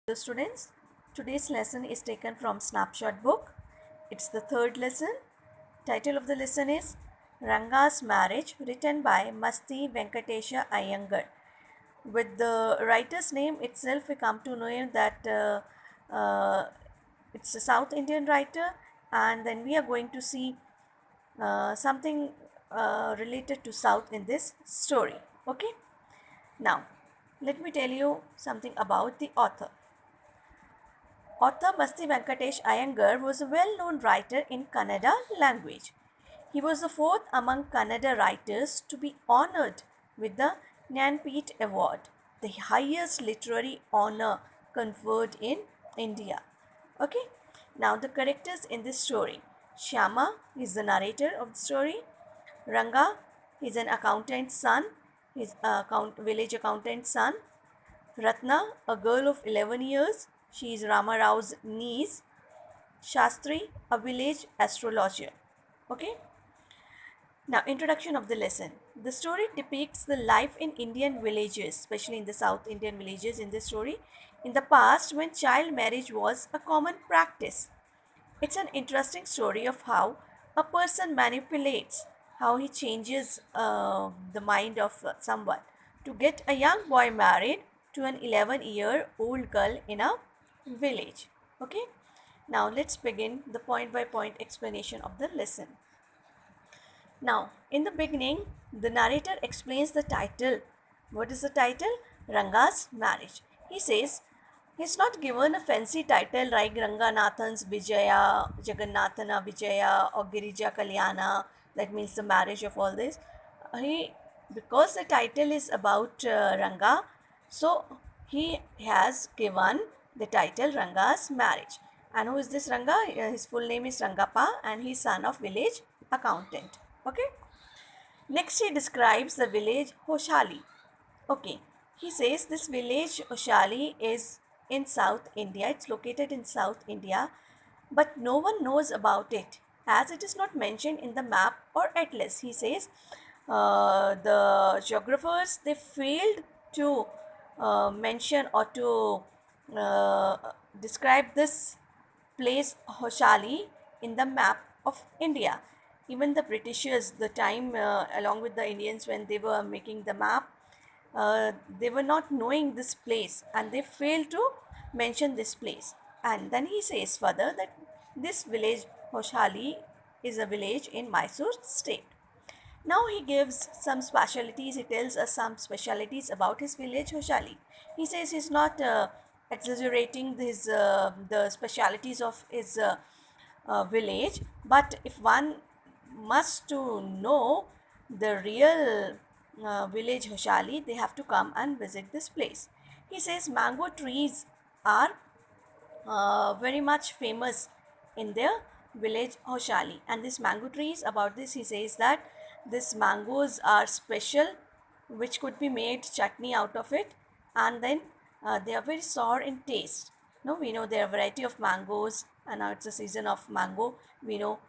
Hello students, today's lesson is taken from Snapshot book. It's the third lesson. Title of the lesson is Ranga'S Marriage, written by Masti Venkatesha Iyengar. With the writer's name itself, we come to know that it's a South Indian writer, and then we are going to see something related to South in this story. Okay, now let me tell you something about the author. Author Masti Venkatesh Iyengar was a well-known writer in Kannada language. He was the fourth among Kannada writers to be honored with the Jnanpith Award, the highest literary honor conferred in India. Okay, now the characters in this story. Shyama is the narrator of the story. Ranga is an accountant's son, his village accountant's son. Ratna, a girl of 11 years, she is Rama Rao's niece. Shastri, a village astrologer. Okay. Now, introduction of the lesson. The story depicts the life in Indian villages, especially in the South Indian villages in this story, in the past when child marriage was a common practice. It's an interesting story of how a person manipulates, how he changes the mind of someone to get a young boy married to an 11-year-old girl in a village. Okay, now let's begin the point by point explanation of the lesson. Now, in the beginning, the narrator explains the title. What is the title? Ranga'S Marriage. He says he's not given a fancy title like Ranganathan's Vijaya, Jagannathana Vijaya, or Girija Kalyana. That means the marriage of all this. He, because the title is about Ranga, so he has given the title Ranga's Marriage. And who is this Ranga? His full name is Rangappa and he is son of village accountant. Okay. Next he describes the village Hoshali. Okay. He says this village Hoshali is in South India. It's located in South India, but no one knows about it as it is not mentioned in the map or atlas. He says the geographers they failed to mention or to uh, describe this place Hoshali in the map of India. Even the Britishers, the time along with the Indians when they were making the map, they were not knowing this place and they failed to mention this place. And then he says further that this village Hoshali is a village in Mysore state. Now he gives some specialities, he tells us some specialities about his village Hoshali. He says he's not exaggerating the specialities of his village, but if one must to know the real village Hoshali, they have to come and visit this place. He says mango trees are very much famous in their village Hoshali. And this mango trees, about this he says that these mangoes are special which could be made chutney out of it, and then they are very sour in taste. No, we know there are variety of mangoes and now it's a season of mango. We know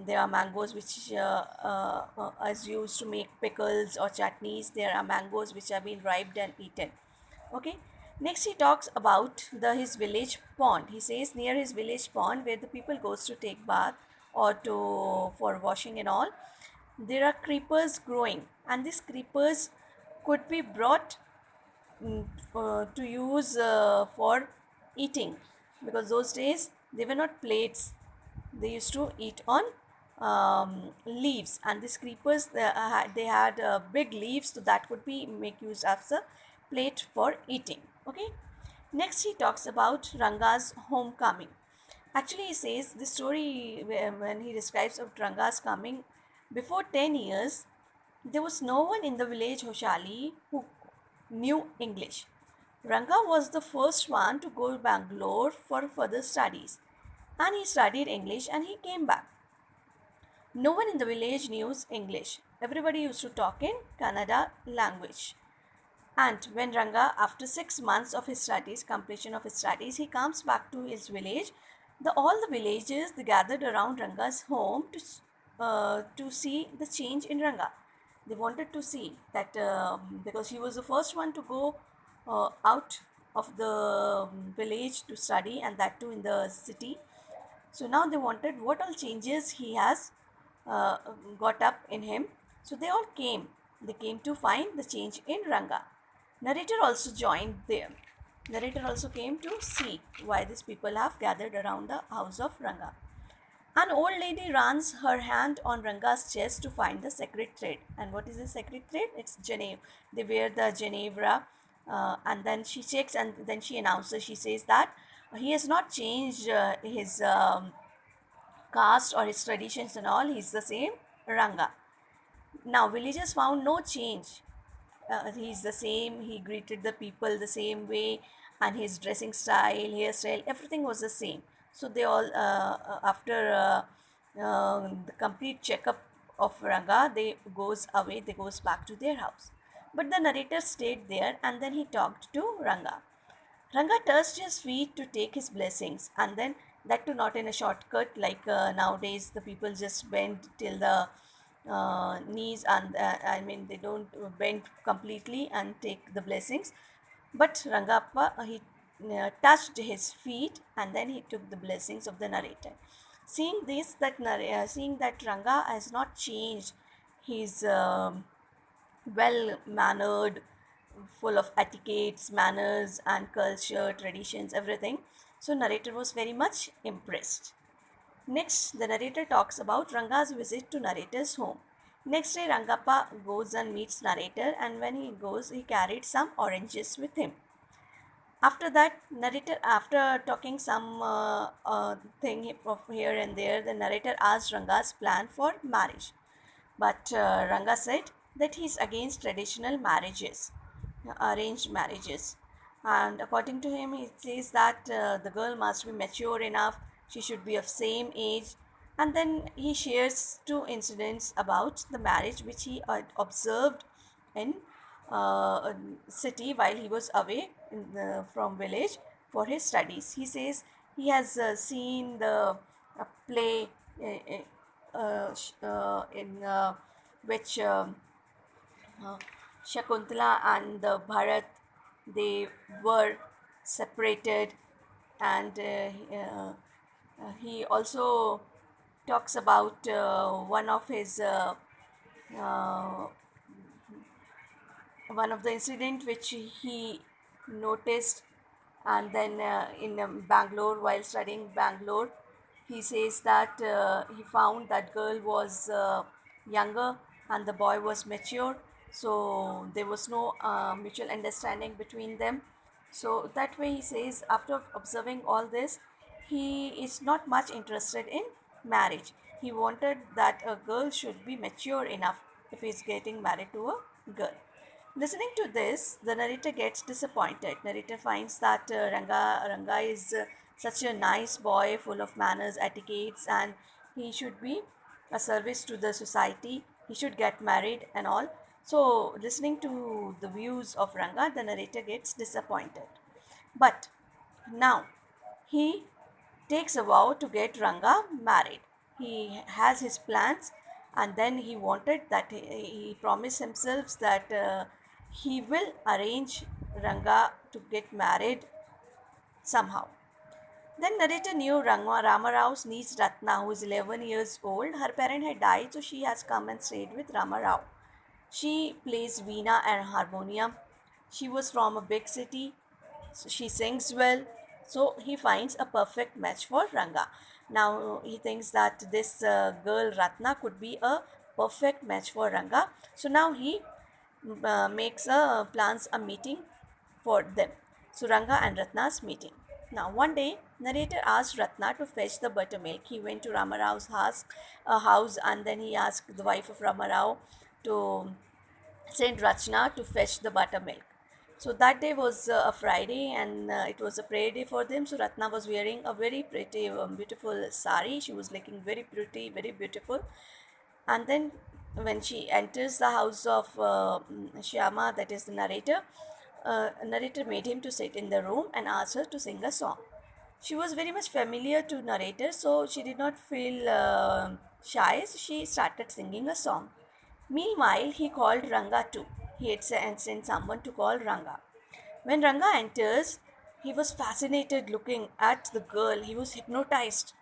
there are mangoes which is used to make pickles or chutneys. There are mangoes which have been ripened and eaten. Okay. Next he talks about his village pond. He says near his village pond where the people goes to take bath or to for washing and all, there are creepers growing, and these creepers could be brought to use for eating, because those days they were not plates, they used to eat on leaves, and these creepers they had big leaves, so that could be make use as a plate for eating. Okay. Next he talks about Ranga's homecoming. Actually he says the story when he describes of Ranga's coming, before 10 years there was no one in the village Hoshali who knew English. Ranga was the first one to go to Bangalore for further studies, and he studied English and he came back. No one in the village knew English. Everybody used to talk in Kannada language. And when Ranga, after 6 months of his studies, completion of his studies, he comes back to his village, all the villagers they gathered around Ranga's home to see the change in Ranga. They wanted to see that because he was the first one to go out of the village to study, and that too in the city. So now they wanted what all changes he has uh, got up in him. So they all came. They came to find the change in Ranga. Narrator also joined them. Narrator also came to see why these people have gathered around the house of Ranga. An old lady runs her hand on Ranga's chest to find the sacred thread. And what is the sacred thread? It's Geneva. They wear the Genevra, and then she checks, and then she announces, she says that he has not changed his caste or his traditions and all. He's the same Ranga. Now, villagers found no change. He's the same. He greeted the people the same way, and his dressing style, hairstyle, everything was the same. So they all, after the complete checkup of Ranga, they goes away. They goes back to their house. But the narrator stayed there, and then he talked to Ranga. Ranga touched his feet to take his blessings, and then that too not in a shortcut like nowadays the people just bend till the knees, and I mean they don't bend completely and take the blessings. But Rangappa he touched his feet and then he took the blessings of the narrator. Seeing this, seeing that Ranga has not changed, his well mannered, full of etiquettes, manners, and culture, traditions, everything. So, narrator was very much impressed. Next, the narrator talks about Ranga's visit to narrator's home. Next day, Rangappa goes and meets narrator, and when he goes, he carried some oranges with him. After that, narrator, after talking some thing of here and there, the narrator asked Ranga's plan for marriage. But Ranga said that he is against traditional marriages, arranged marriages. And according to him, he says that the girl must be mature enough, she should be of same age. And then he shares two incidents about the marriage which he had observed in city while he was away from village for his studies. He says he has seen the play in which Shakuntala and the Bharat, they were separated, and he also talks about uh, one of the incident which he noticed. And then in Bangalore, while studying Bangalore, he says that he found that girl was younger and the boy was mature, so there was no mutual understanding between them. So that way he says, after observing all this, he is not much interested in marriage. He wanted that a girl should be mature enough if he is getting married to a girl. Listening to this, the narrator gets disappointed. Narrator finds that Ranga is such a nice boy, full of manners, etiquettes, and he should be a service to the society. He should get married and all. So, listening to the views of Ranga, the narrator gets disappointed. But now he takes a vow to get Ranga married. He has his plans, and then he wanted that he promised himself that he will arrange Ranga to get married somehow. Then narrator knew Ramarao's niece Ratna, who is 11 years old. Her parent had died, so she has come and stayed with Ramarao. She plays veena and harmonium. She was from a big city. So she sings well. So he finds a perfect match for Ranga. Now he thinks that this girl Ratna could be a perfect match for Ranga. So now he makes a plans a meeting for them. So Ranga and Ratna's meeting. Now one day, narrator asked Ratna to fetch the buttermilk. He went to Ramarao's house, and then he asked the wife of Ramarao to send Rachna to fetch the buttermilk. So that day was a Friday, and it was a prayer day for them. So Ratna was wearing a very pretty, beautiful sari. She was looking very pretty, very beautiful. And then when she enters the house of Shyama, that is the narrator, narrator made him to sit in the room and asked her to sing a song. She was very much familiar to narrator, so she did not feel shy. So she started singing a song. Meanwhile, he called Ranga too. He had sent someone to call Ranga. When Ranga enters, He was fascinated looking at the girl. He was hypnotized.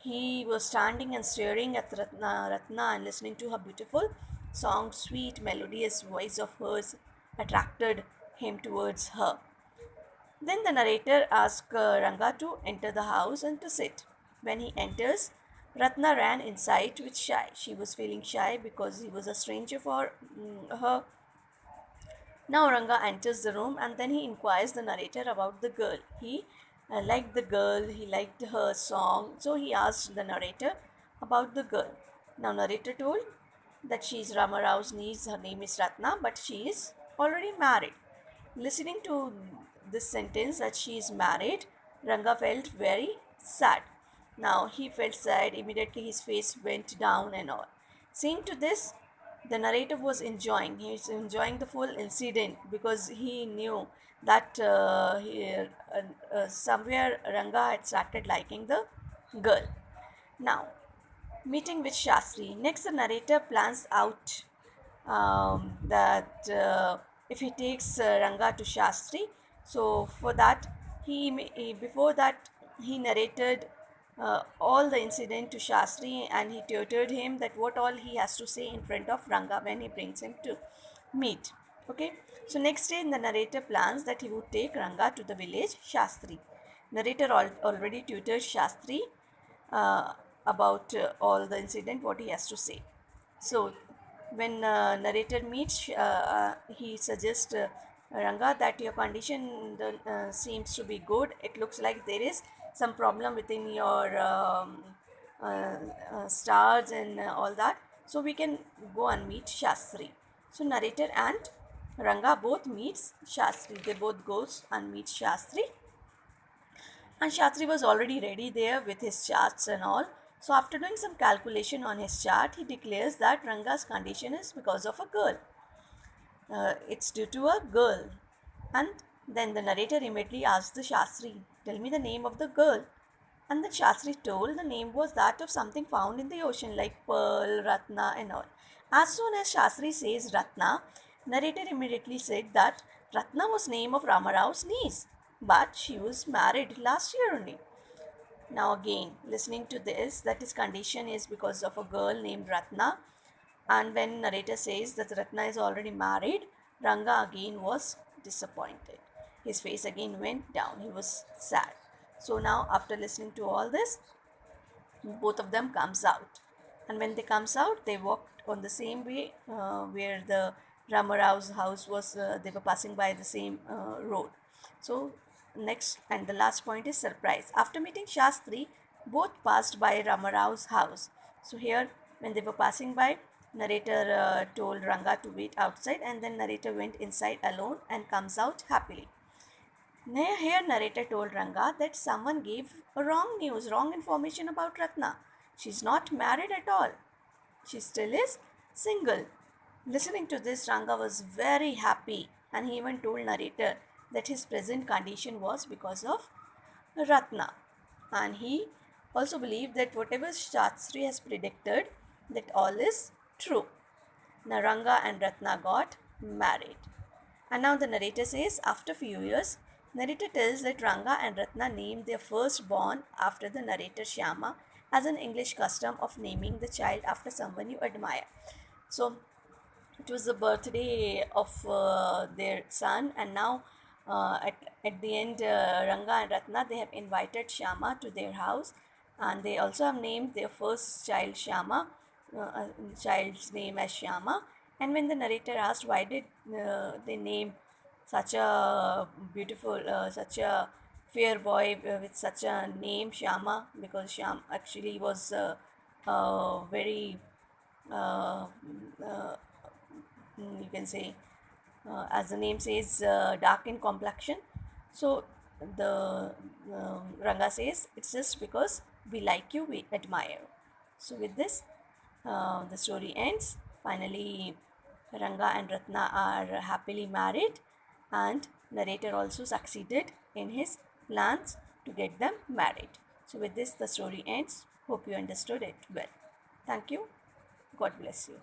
He was standing and staring at Ratna and listening to her beautiful song. Sweet, melodious voice of hers attracted him towards her. Then the narrator asks Ranga to enter the house and to sit. When he enters, Ratna ran inside with shy. She was feeling shy because he was a stranger for her. Now Ranga enters the room and then he inquires the narrator about the girl. He liked the girl, he liked her song, so he asked the narrator about the girl. Now narrator told that she is Rama Rao's niece, her name is Ratna, but she is already married. Listening to this sentence that she is married, Ranga felt very sad. Now he felt sad, immediately his face went down and all. Seeing to this, the narrator was enjoying. He was enjoying the full incident because he knew that somewhere Ranga had started liking the girl. Now, meeting with Shastri. Next, the narrator plans out that if he takes Ranga to Shastri, so for that before that he narrated all the incident to Shastri and he tutored him that what all he has to say in front of Ranga when he brings him to meet. Okay, so next day the narrator plans that he would take Ranga to the village Shastri. Narrator already tutored Shastri uh, about all the incident what he has to say. So when narrator meets, he suggests Ranga that your condition seems to be good. It looks like there is some problem within your stars and all that. So we can go and meet Shastri. So narrator and Ranga both meets Shastri. They both goes and meet Shastri, and Shastri was already ready there with his charts and all. So after doing some calculation on his chart, he declares that Ranga's condition is because of a girl. It's due to a girl. And then the narrator immediately asked the Shastri, tell me the name of the girl. And the Shastri told the name was that of something found in the ocean like pearl, ratna and all. As soon as Shastri says ratna, narrator immediately said that Ratna was name of Ramarao's niece, but she was married last year only. Now again, listening to this, that his condition is because of a girl named Ratna. And when narrator says that Ratna is already married, Ranga again was disappointed. His face again went down. He was sad. So now after listening to all this, both of them comes out, and when they comes out they walked on the same way where the Ramarao's house was. They were passing by the same road. So next and the last point is surprise. After meeting Shastri, both passed by Ramarao's house. So here when they were passing by, narrator told Ranga to wait outside, and then narrator went inside alone and comes out happily. Here, narrator told Ranga that someone gave wrong news, wrong information about Ratna. She's not married at all. She still is single. Listening to this, Ranga was very happy, and he even told narrator that his present condition was because of Ratna. And he also believed that whatever Shastri has predicted, that all is true. Naranga and Ratna got married. And now the narrator says, after few years, narrator tells that Ranga and Ratna named their firstborn after the narrator Shyama, as an English custom of naming the child after someone you admire. So it was the birthday of their son, and now at the end, Ranga and Ratna, they have invited Shyama to their house, and they also have named their first child Shyama, child's name as Shyama. And when the narrator asked why did they name such a beautiful, such a fair boy with such a name Shyama, because Shyam actually was very uh, uh, you can say, as the name says, dark in complexion. So the Ranga says it's just because we like you, we admire. So with this, the story ends. Finally, Ranga and Ratna are happily married, and narrator also succeeded in his plans to get them married. So with this, the story ends. Hope you understood it well. Thank you. God bless you.